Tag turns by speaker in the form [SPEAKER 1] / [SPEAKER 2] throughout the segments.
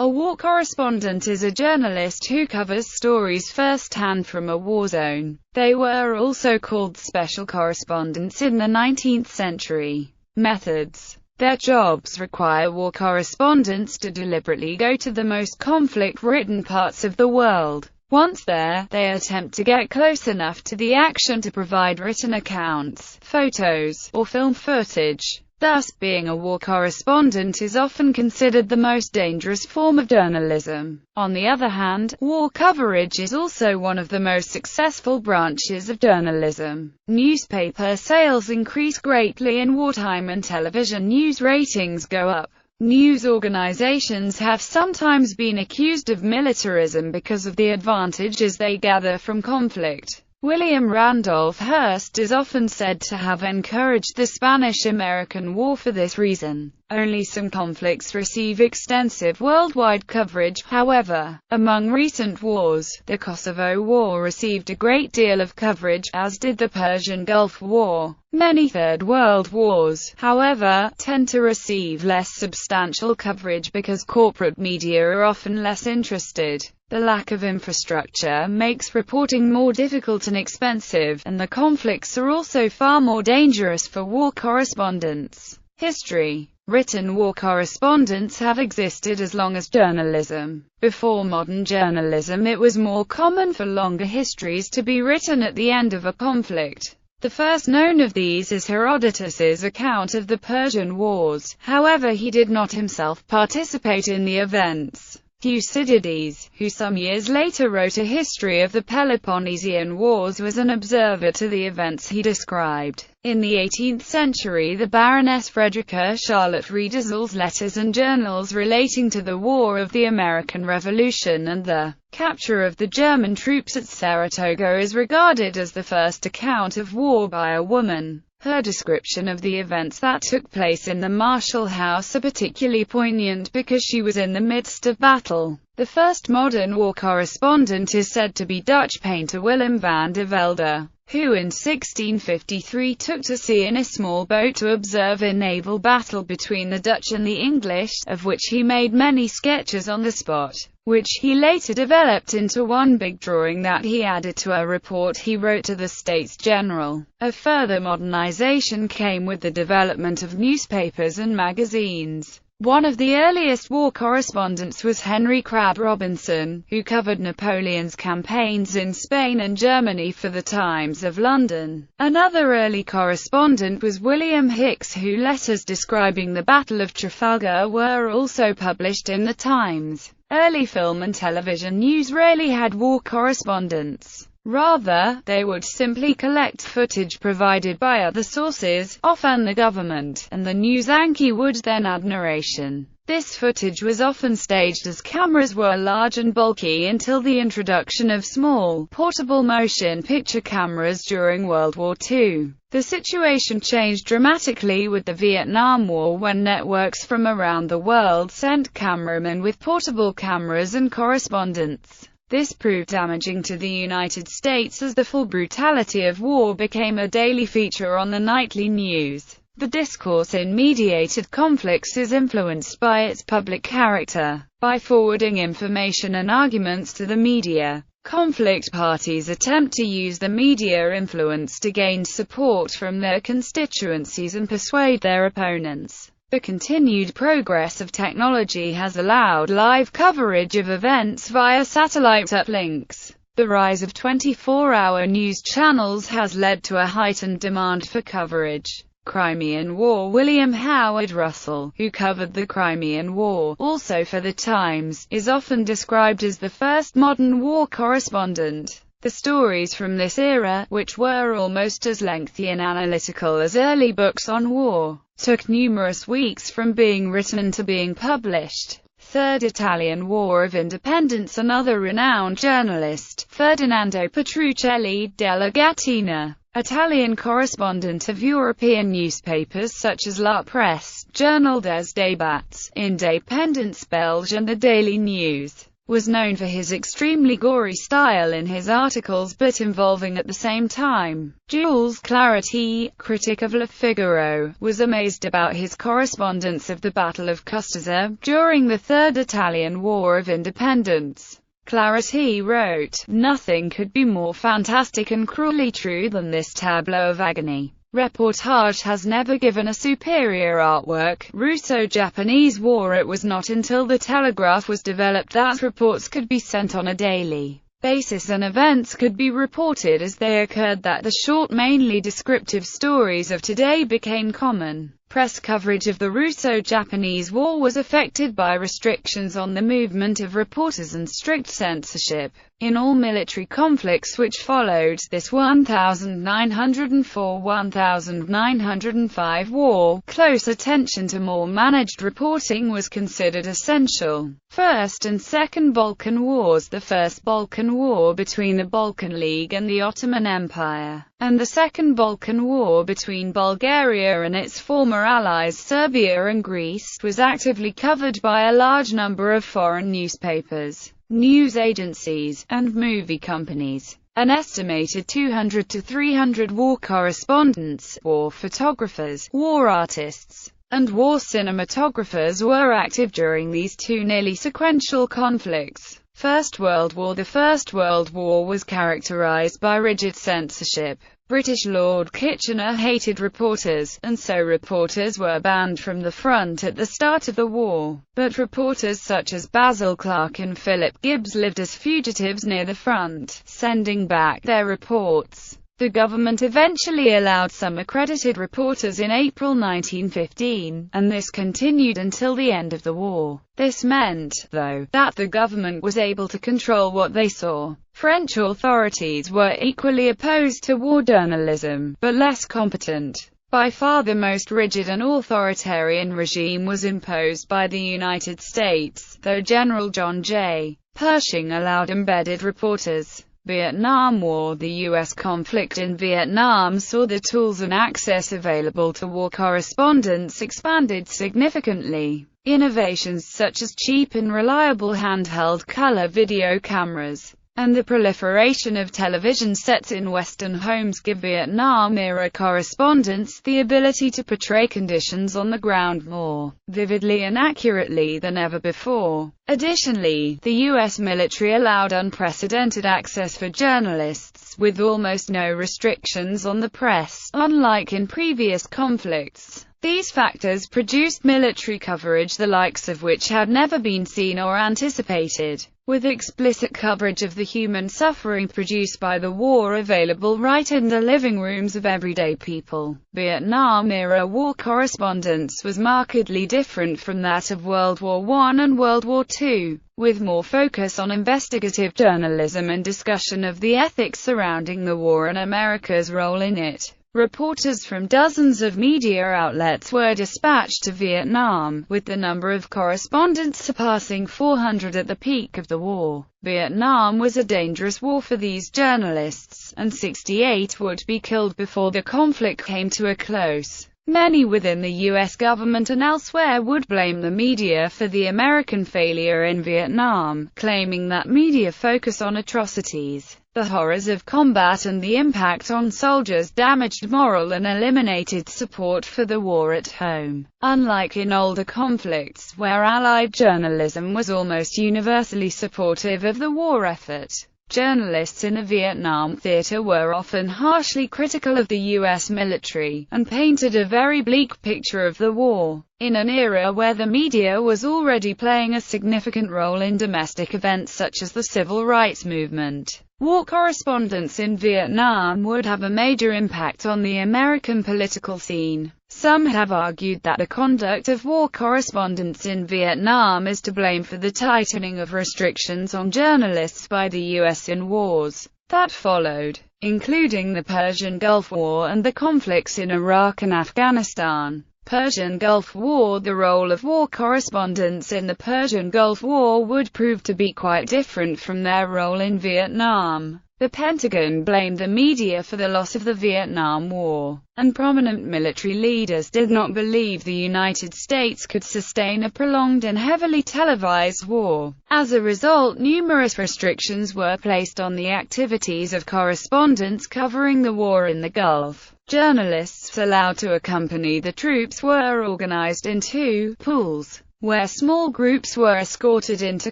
[SPEAKER 1] A war correspondent is a journalist who covers stories first-hand from a war zone. They were also called special correspondents in the 19th century. Methods. Their jobs require war correspondents to deliberately go to the most conflict-ridden parts of the world. Once there, they attempt to get close enough to the action to provide written accounts, photos, or film footage. Thus, being a war correspondent is often considered the most dangerous form of journalism. On the other hand, war coverage is also one of the most successful branches of journalism. Newspaper sales increase greatly in wartime and television news ratings go up. News organizations have sometimes been accused of militarism because of the advantages they gather from conflict. William Randolph Hearst is often said to have encouraged the Spanish-American War for this reason. Only some conflicts receive extensive worldwide coverage, however. Among recent wars, the Kosovo War received a great deal of coverage, as did the Persian Gulf War. Many Third World Wars, however, tend to receive less substantial coverage because corporate media are often less interested. The lack of infrastructure makes reporting more difficult and expensive, and the conflicts are also far more dangerous for war correspondents. History. Written war correspondents have existed as long as journalism. Before modern journalism, it was more common for longer histories to be written at the end of a conflict. The first known of these is Herodotus's account of the Persian Wars. However, he did not himself participate in the events. Thucydides, who some years later wrote a history of the Peloponnesian Wars, was an observer to the events he described. In the 18th century, the Baroness Frederica Charlotte Riedsel's letters and journals relating to the War of the American Revolution and the capture of the German troops at Saratoga is regarded as the first account of war by a woman. Her description of the events that took place in the Marshall House are particularly poignant because she was in the midst of battle. The first modern war correspondent is said to be Dutch painter Willem van de Velde, who in 1653 took to sea in a small boat to observe a naval battle between the Dutch and the English, of which he made many sketches on the spot, which he later developed into one big drawing that he added to a report he wrote to the States General. A further modernization came with the development of newspapers and magazines. One of the earliest war correspondents was Henry Crabb Robinson, who covered Napoleon's campaigns in Spain and Germany for the Times of London. Another early correspondent was William Hicks, whose letters describing the Battle of Trafalgar were also published in the Times. Early film and television news rarely had war correspondents. Rather, they would simply collect footage provided by other sources, often the government, and the news anchor would then add narration. This footage was often staged as cameras were large and bulky until the introduction of small, portable motion picture cameras during World War II. The situation changed dramatically with the Vietnam War when networks from around the world sent cameramen with portable cameras and correspondents. This proved damaging to the United States as the full brutality of war became a daily feature on the nightly news. The discourse in mediated conflicts is influenced by its public character. By forwarding information and arguments to the media, conflict parties attempt to use the media influence to gain support from their constituencies and persuade their opponents. The continued progress of technology has allowed live coverage of events via satellite uplinks. The rise of 24-hour news channels has led to a heightened demand for coverage. Crimean War. William Howard Russell, who covered the Crimean War, also for the Times, is often described as the first modern war correspondent. The stories from this era, which were almost as lengthy and analytical as early books on war, took numerous weeks from being written to being published. Third Italian War of Independence. Another renowned journalist, Ferdinando Petruccelli della Gattina, Italian correspondent of European newspapers such as La Presse, Journal des Débats, Indépendance Belge and the Daily News, was known for his extremely gory style in his articles, but involving at the same time. Jules Claretie, critic of Le Figaro, was amazed about his correspondence of the Battle of Custoza, during the Third Italian War of Independence. Claretie wrote, "Nothing could be more fantastic and cruelly true than this tableau of agony. Reportage has never given a superior artwork. Russo-Japanese War." It was not until the telegraph was developed that reports could be sent on a daily basis and events could be reported as they occurred that the short, mainly descriptive stories of today became common. Press coverage of the Russo-Japanese War was affected by restrictions on the movement of reporters and strict censorship. In all military conflicts which followed this 1904–1905 war, close attention to more managed reporting was considered essential. First and Second Balkan Wars. The First Balkan War between the Balkan League and the Ottoman Empire, and the Second Balkan War between Bulgaria and its former allies Serbia and Greece, was actively covered by a large number of foreign newspapers, news agencies, and movie companies. An estimated 200 to 300 war correspondents, war photographers, war artists, and war cinematographers were active during these two nearly sequential conflicts. First World War. The First World War was characterized by rigid censorship. British Lord Kitchener hated reporters, and so reporters were banned from the front at the start of the war. But reporters such as Basil Clark and Philip Gibbs lived as fugitives near the front, sending back their reports. The government eventually allowed some accredited reporters in April 1915, and this continued until the end of the war. This meant, though, that the government was able to control what they saw. French authorities were equally opposed to war journalism, but less competent. By far the most rigid and authoritarian regime was imposed by the United States, though General John J. Pershing allowed embedded reporters. Vietnam War. The U.S. conflict in Vietnam saw the tools and access available to war correspondents expanded significantly. Innovations such as cheap and reliable handheld color video cameras, and the proliferation of television sets in Western homes give Vietnam-era correspondents the ability to portray conditions on the ground more vividly and accurately than ever before. Additionally, the U.S. military allowed unprecedented access for journalists, with almost no restrictions on the press, unlike in previous conflicts. These factors produced military coverage the likes of which had never been seen or anticipated, with explicit coverage of the human suffering produced by the war available right in the living rooms of everyday people. Vietnam-era war correspondence was markedly different from that of World War I and World War II, with more focus on investigative journalism and discussion of the ethics surrounding the war and America's role in it. Reporters from dozens of media outlets were dispatched to Vietnam, with the number of correspondents surpassing 400 at the peak of the war. Vietnam was a dangerous war for these journalists, and 68 would be killed before the conflict came to a close. Many within the U.S. government and elsewhere would blame the media for the American failure in Vietnam, claiming that media focus on atrocities, the horrors of combat and the impact on soldiers damaged morale and eliminated support for the war at home. Unlike in older conflicts, where Allied journalism was almost universally supportive of the war effort, journalists in the Vietnam theater were often harshly critical of the U.S. military, and painted a very bleak picture of the war. In an era where the media was already playing a significant role in domestic events such as the civil rights movement, war correspondence in Vietnam would have a major impact on the American political scene. Some have argued that the conduct of war correspondents in Vietnam is to blame for the tightening of restrictions on journalists by the U.S. in wars that followed, including the Persian Gulf War and the conflicts in Iraq and Afghanistan. Persian Gulf War. The role of war correspondents in the Persian Gulf War would prove to be quite different from their role in Vietnam. The Pentagon blamed the media for the loss of the Vietnam War, and prominent military leaders did not believe the United States could sustain a prolonged and heavily televised war. As a result, numerous restrictions were placed on the activities of correspondents covering the war in the Gulf. Journalists allowed to accompany the troops were organized into pools, where small groups were escorted into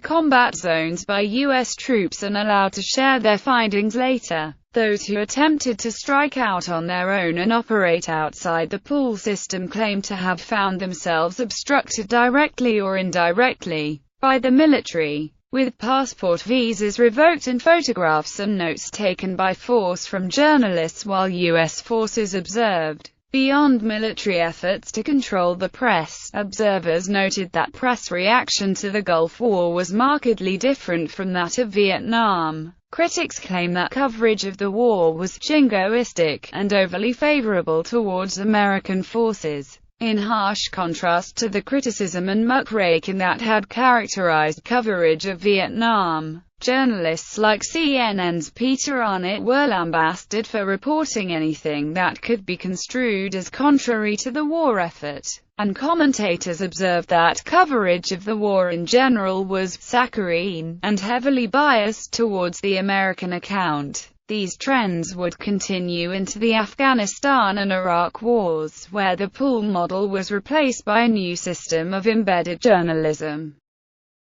[SPEAKER 1] combat zones by U.S. troops and allowed to share their findings later. Those who attempted to strike out on their own and operate outside the pool system claimed to have found themselves obstructed directly or indirectly by the military, with passport visas revoked and photographs and notes taken by force from journalists while U.S. forces observed. Beyond military efforts to control the press, observers noted that press reaction to the Gulf War was markedly different from that of Vietnam. Critics claim that coverage of the war was jingoistic and overly favorable towards American forces, in harsh contrast to the criticism and muckraking that had characterized coverage of Vietnam. Journalists like CNN's Peter Arnott were lambasted for reporting anything that could be construed as contrary to the war effort, and commentators observed that coverage of the war in general was saccharine and heavily biased towards the American account. These trends would continue into the Afghanistan and Iraq wars, where the pool model was replaced by a new system of embedded journalism.